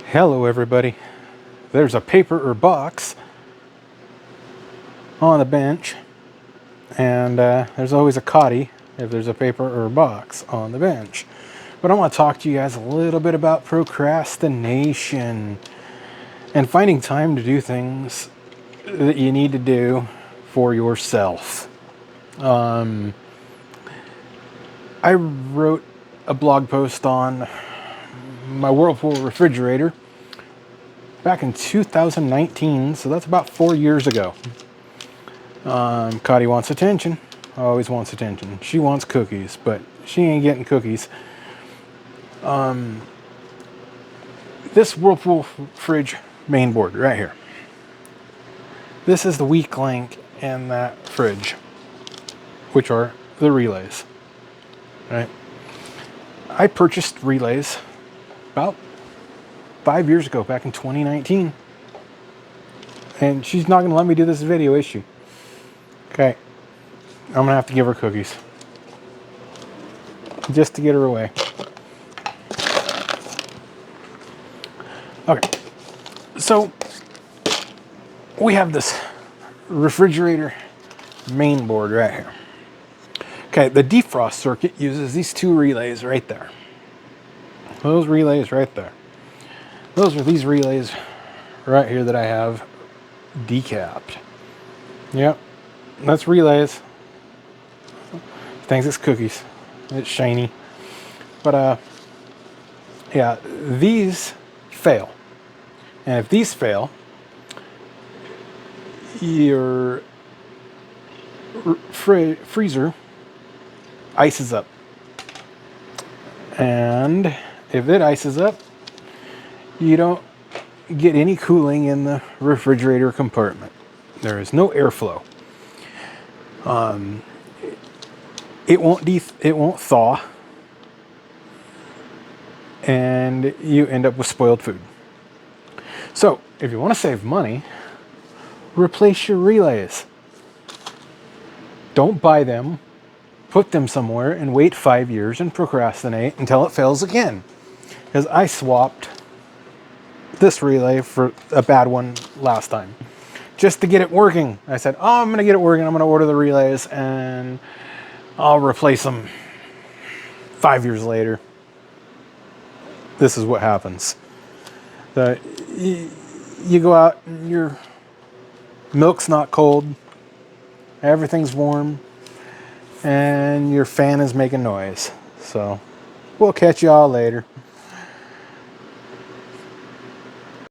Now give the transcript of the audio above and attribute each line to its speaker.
Speaker 1: Hello everybody. There's a paper or box on the bench, and there's always a cotty if there's a paper or box on the bench. But I want to talk to you guys a little bit about procrastination and finding time to do things that you need to do for yourself. I wrote a blog post on my Whirlpool refrigerator back in 2019, so that's about 4 years ago. Cotty wants attention, always wants attention. She wants cookies, but she ain't getting cookies. This Whirlpool fridge main board right here. This is the weak link in that fridge, which are the relays, right? I purchased relays about 5 years ago, back in 2019. And she's not going to let me do this video, is she? Okay. I'm going to have to give her cookies. Just to get her away. Okay. So, we have this refrigerator main board right here. Okay, the defrost circuit uses these two relays right there. Those relays right there. Those are these relays right here that I have decapped. Yep, that's relays. Thinks it's cookies. It's shiny. But yeah, these fail. And if these fail, your freezer ices up. And if it ices up, you don't get any cooling in the refrigerator compartment. There is no airflow. It won't thaw, and you end up with spoiled food. So, if you want to save money, replace your relays. Don't buy them, put them somewhere, and wait 5 years and procrastinate until it fails again. Because I swapped this relay for a bad one last time, just to get it working. I said, oh, I'm going to get it working. I'm going to order the relays and I'll replace them 5 years later. This is what happens. You go out and your milk's not cold, everything's warm, and your fan is making noise. So we'll catch you all later.